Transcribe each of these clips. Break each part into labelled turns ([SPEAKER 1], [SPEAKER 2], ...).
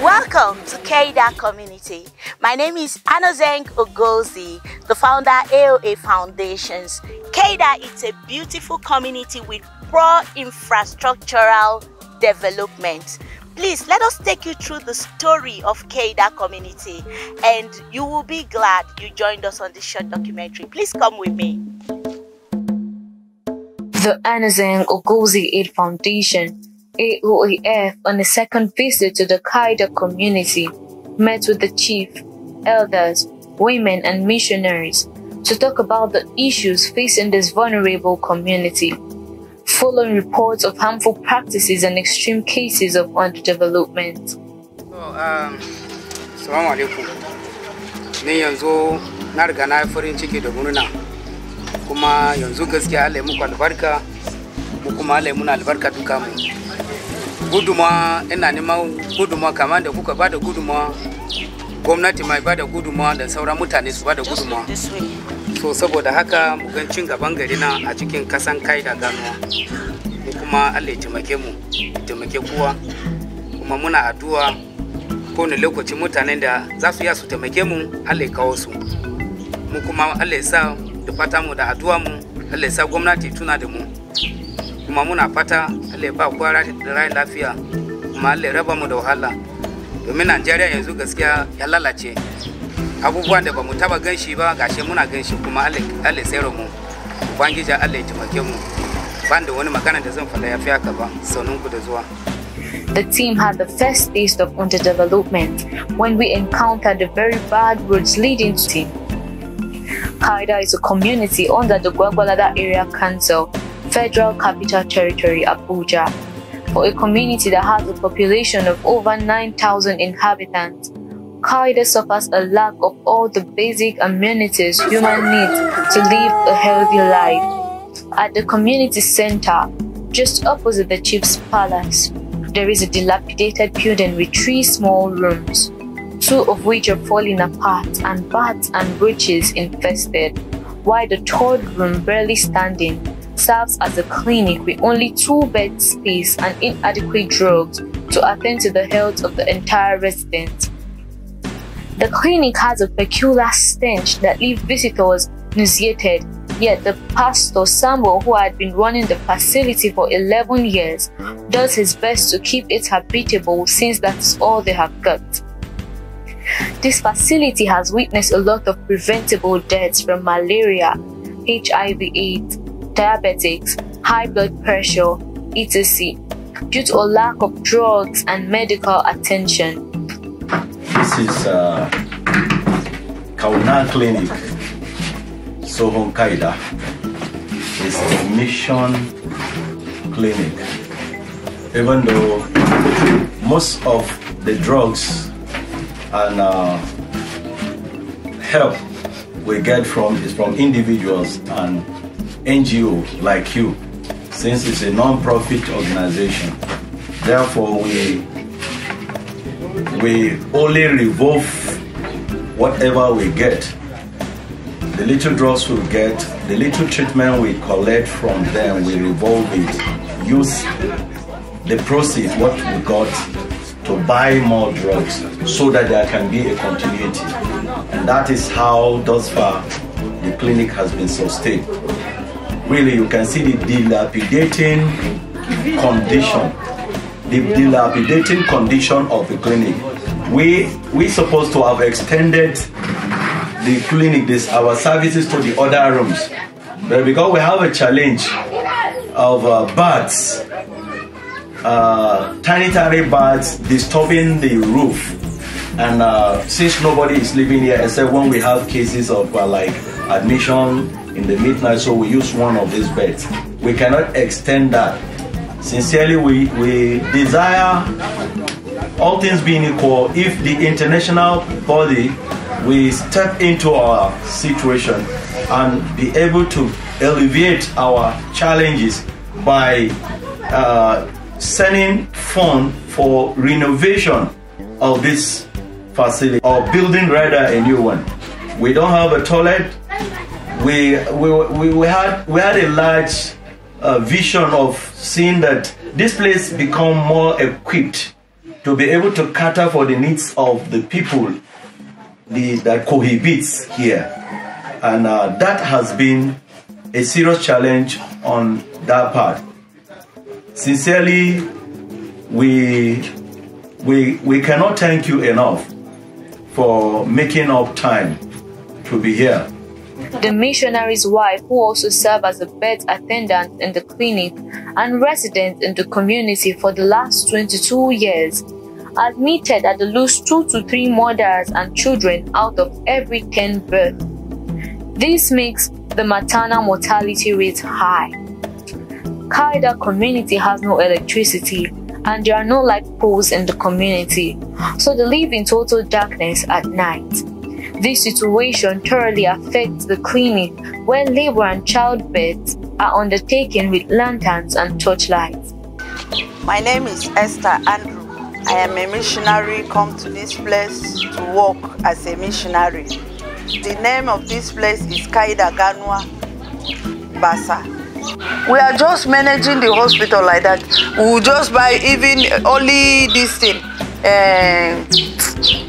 [SPEAKER 1] Welcome to Kaida community. My name is Anneozeng Ogozi, the founder AOAF Foundations. Kaida is a beautiful community with poor infrastructural development. Please let us take you through the story of Kaida community, and you will be glad you joined us on this short documentary. Please come with me.
[SPEAKER 2] The Anneozeng Ogozi Aids Foundation, AOAF, on a second visit to the Kaida community, met with the chief, elders, women and missionaries to talk about the issues facing this vulnerable community, following reports of harmful practices and extreme cases of underdevelopment.
[SPEAKER 3] Assalamu alaikum. Ni yanzu na riga na farin ciki da murna, kuma yanzu gaskiya Allah ya muku albarka, mu kuma Allah ya muna albarka duka mu. Guduma ina neman guduma kamar da kuka bada guduma, gwamnati mai bada guduma da sauran mutane su bada guduma. So saboda haka mu gan cin gaban gari na a cikin kasan Kaida ganuwa. Mu kuma Allah ya taimake mu, taimake kowa. Kuma muna addu'a kowane lokaci mutanen da za su iya su taimake mu, Allah ya kawo su. Mu kuma Allah ya sa da fata mu da addu'a mu, Allah ya sa gwamnati tuna da mu. Kuma muna fata Allah ya ba kowa rai lafiya, kuma Allah ya raba mu da wahala. Domin Najeriya yanzu gaskiya ya lalace. Abubuwan da ba mu taba ganshi ba gashi muna ganshi, kuma Allah ya tsare mu. Ubangiji Allah ya taimake mu. Ban da wani magana da zan faɗa yafi haka ba. Sanunku da zuwa.
[SPEAKER 2] The team had the first taste of underdevelopment when we encountered the very bad roads leading to it. Kaida is a community under the Gwagwalada Area Council, Federal Capital Territory Abuja. For a community that has a population of over 9,000 inhabitants, Kaida suffers a lack of all the basic amenities humans need to live a healthy life. At the community center, just opposite the chief's palace, there is a dilapidated building with 3 small rooms, 2 of which are falling apart and bats and roaches infested, while the 3rd room, barely standing, serves as a clinic with only 2 bed space and inadequate drugs to attend to the health of the entire residents. The clinic has a peculiar stench that leaves visitors nauseated, yet the pastor Samuel, who had been running the facility for 11 years, does his best to keep it habitable since that's all they have got. This facility has witnessed a lot of preventable deaths from malaria, HIV/AIDS, diabetics, high blood pressure, etc., due to a lack of drugs and medical attention.
[SPEAKER 4] This is Kauna Clinic, Sohon Kaida. It's a mission clinic. Even though most of the drugs and help we get is from individuals and NGO like you, since it's a non-profit organization. Therefore, we only revolve whatever we get. The little drugs we get, the little treatment we collect from them, we revolve it, use the proceeds, what we got, to buy more drugs so that there can be a continuity. And that is how, thus far, the clinic has been sustained. Really, you can see the dilapidating condition of the clinic. We supposed to have extended the clinic, our services to the other rooms, but because we have a challenge of bats, tiny bats disturbing the roof, and since nobody is living here except when we have cases of like admission in the midnight, so we use one of these beds. We cannot extend that. Sincerely, we desire, all things being equal, if the international body will step into our situation and be able to alleviate our challenges by sending funds for renovation of this facility, or building rather a new one. We don't have a toilet. We had a large vision of seeing that this place become more equipped to be able to cater for the needs of the people that cohabits here. And that has been a serious challenge on that part. Sincerely, we cannot thank you enough for making up time to be here.
[SPEAKER 2] The missionary's wife, who also served as a bed attendant in the clinic and resident in the community for the last 22 years, admitted that they lose 2 to 3 mothers and children out of every 10 births. This makes the maternal mortality rate high. Kaida community has no electricity and there are no light poles in the community, so they live in total darkness at night. This situation thoroughly affects the clinic where labor and childbirth are undertaken with lanterns and torchlights.
[SPEAKER 5] My name is Esther Andrew. I am a missionary come to this place to work as a missionary. The name of this place is Kaida Basa. We are just managing the hospital like that. We will just buy even only this thing,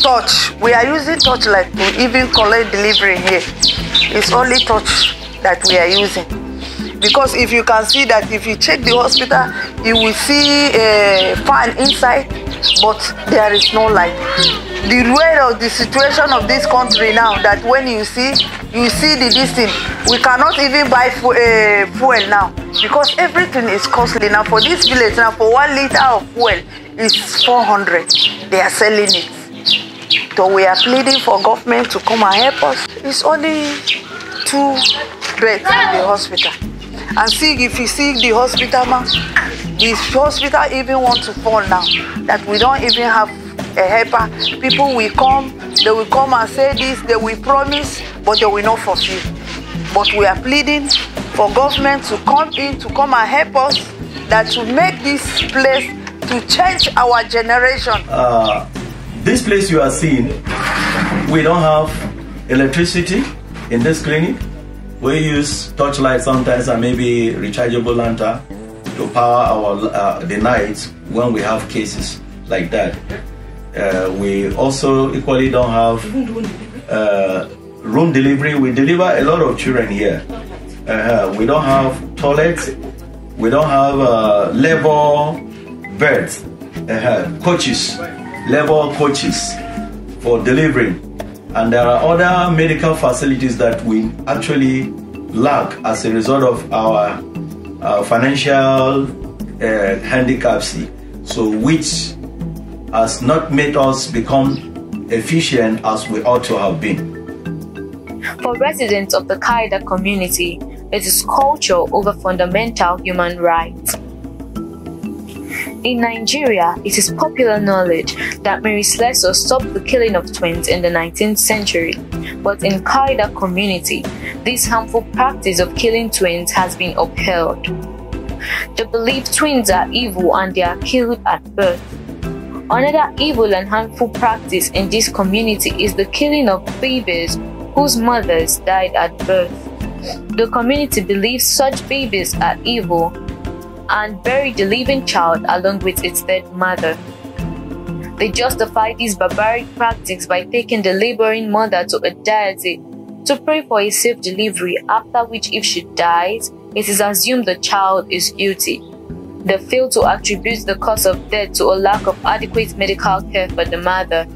[SPEAKER 5] torch. We are using torchlight to even collect delivery here. It's only torch that we are using. Because if you can see that if you check the hospital, you will see a fan inside, but there is no light. The way of the situation of this country now, that when you see the distance, we cannot even buy fuel now because everything is costly now. For this village now, for 1 liter of fuel is 400. They are selling it. So we are pleading for government to come and help us. It's only 2 beds in the hospital. And see, if you see the hospital now, this hospital even want to fall now, that we don't even have a helper. People will come, they will come and say this, they will promise, but they will not fulfill. But we are pleading for government to come in, to come and help us, that to make this place, to change our generation.
[SPEAKER 4] This place you are seeing, we don't have electricity in this clinic. We use torchlight sometimes and maybe rechargeable lantern to power our the nights when we have cases like that. We also equally don't have room delivery. We deliver a lot of children here. We don't have toilets. We don't have labor beds, coaches, labor coaches for delivering. And there are other medical facilities that we actually lack as a result of our financial handicaps, so which has not made us become efficient as we ought to have been.
[SPEAKER 2] For residents of the Kaida community, it is culture over fundamental human rights. In Nigeria, it is popular knowledge that Mary Slessor stopped the killing of twins in the 19th century. But in Kaida community, this harmful practice of killing twins has been upheld. They believe twins are evil and they are killed at birth. Another evil and harmful practice in this community is the killing of babies whose mothers died at birth. The community believes such babies are evil and bury the living child along with its dead mother. They justify this barbaric practice by taking the laboring mother to a deity to pray for a safe delivery, after which if she dies, it is assumed the child is guilty. They fail to attribute the cause of death to a lack of adequate medical care for the mother.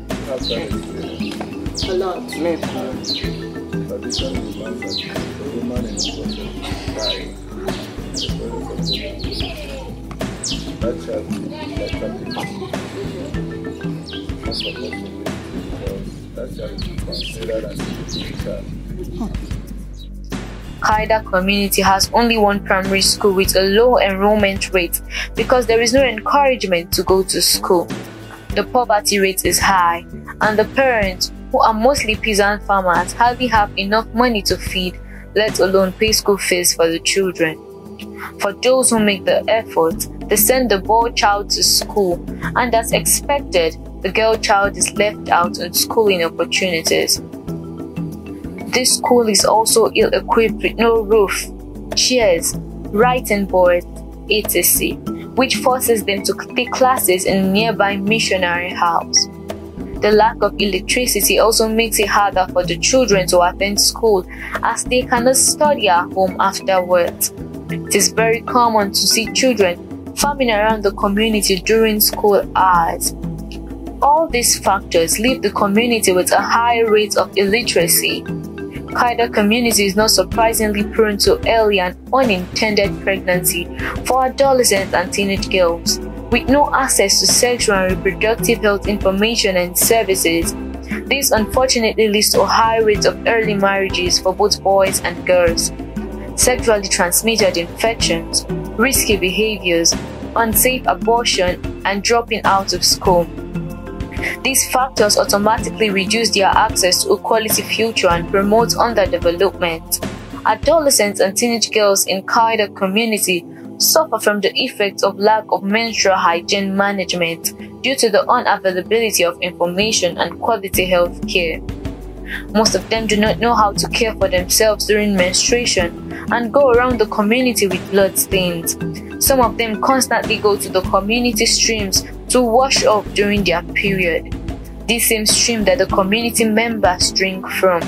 [SPEAKER 2] Kaida community has only one primary school with a low enrollment rate because there is no encouragement to go to school. The poverty rate is high, and the parents, who are mostly peasant farmers, hardly have enough money to feed, let alone pay school fees for the children. For those who make the effort, they send the boy child to school, and as expected, the girl child is left out in schooling opportunities. This school is also ill-equipped with no roof, chairs, writing boards, etc., which forces them to take classes in a nearby missionary house. The lack of electricity also makes it harder for the children to attend school, as they cannot study at home afterwards. It is very common to see children farming around the community during school hours. All these factors leave the community with a high rate of illiteracy. Kaida community is not surprisingly prone to early and unintended pregnancy for adolescents and teenage girls. With no access to sexual and reproductive health information and services, this unfortunately leads to a high rate of early marriages for both boys and girls. Sexually transmitted infections, risky behaviors, unsafe abortion, and dropping out of school. These factors automatically reduce their access to a quality future and promote underdevelopment. Adolescents and teenage girls in Kaida community suffer from the effects of lack of menstrual hygiene management due to the unavailability of information and quality health care. Most of them do not know how to care for themselves during menstruation and go around the community with blood stains. Some of them constantly go to the community streams to wash off during their period, the same stream that the community members drink from.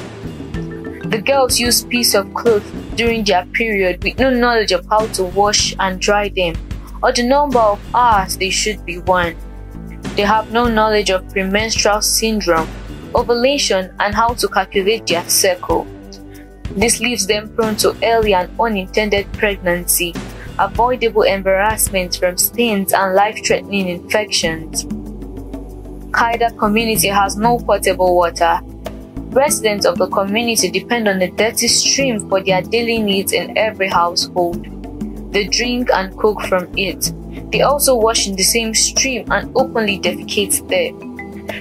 [SPEAKER 2] The girls use pieces of cloth during their period with no knowledge of how to wash and dry them, or the number of hours they should be worn. They have no knowledge of premenstrual syndrome, ovulation, and how to calculate their cycle. This leaves them prone to early and unintended pregnancy, avoidable embarrassment from stains, and life-threatening infections. Kaida community has no potable water. Residents of the community depend on the dirty stream for their daily needs in every household. They drink and cook from it. They also wash in the same stream and openly defecate there.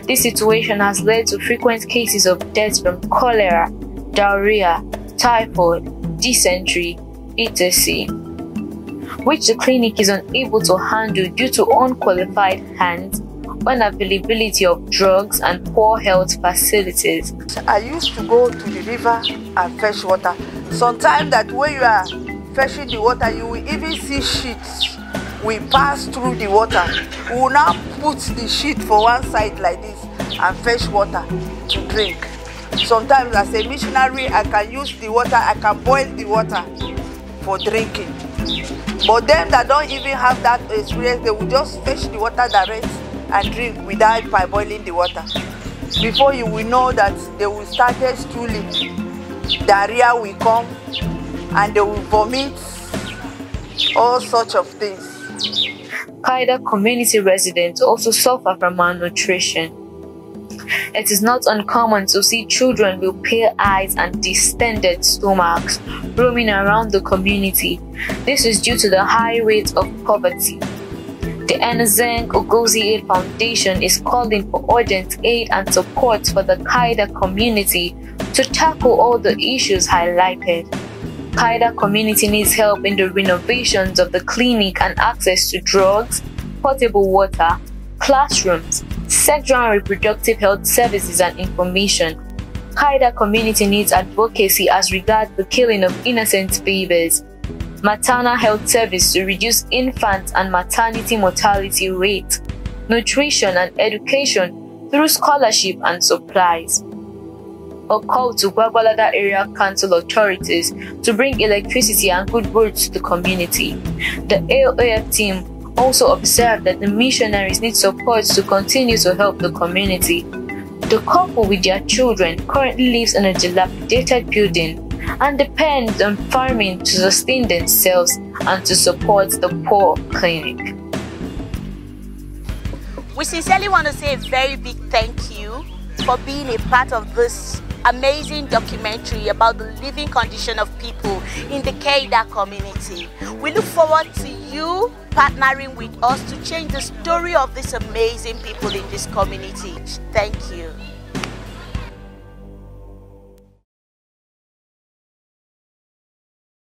[SPEAKER 2] This situation has led to frequent cases of deaths from cholera, diarrhea, typhoid, dysentery, etc., which the clinic is unable to handle due to unqualified hands, unavailability of drugs, and poor health facilities.
[SPEAKER 5] I used to go to the river and fetch water. Sometimes that when you are fetching the water, you will even see sheets. We pass through the water. We will now put the sheet for one side like this and fetch water to drink. Sometimes as a missionary, I can use the water, I can boil the water for drinking. But them that don't even have that experience, they will just fetch the water direct and drink without boiling the water. Before you will know that they will start stooling, diarrhea will come, and they will vomit, all sorts of things.
[SPEAKER 2] Kaida community residents also suffer from malnutrition. It is not uncommon to see children with pale eyes and distended stomachs roaming around the community. This is due to the high rate of poverty. The Anneozeng Ogozi Aids Foundation is calling for urgent aid and support for the Kaida community to tackle all the issues highlighted. Kaida community needs help in the renovations of the clinic and access to drugs, potable water, classrooms, sexual and reproductive health services, and information. Kaida community needs advocacy as regards the killing of innocent babies, maternal health service to reduce infant and maternity mortality rate, nutrition and education through scholarship and supplies. A call to Gwagwalada area council authorities to bring electricity and good roads to the community. The AOAF team also observed that the missionaries need support to continue to help the community. The couple with their children currently lives in a dilapidated building and depends on farming to sustain themselves and to support the poor clinic.
[SPEAKER 1] We sincerely want to say a very big thank you for being a part of this amazing documentary about the living condition of people in the Kaida community. We look forward to you partnering with us to change the story of these amazing people in this community. Thank you.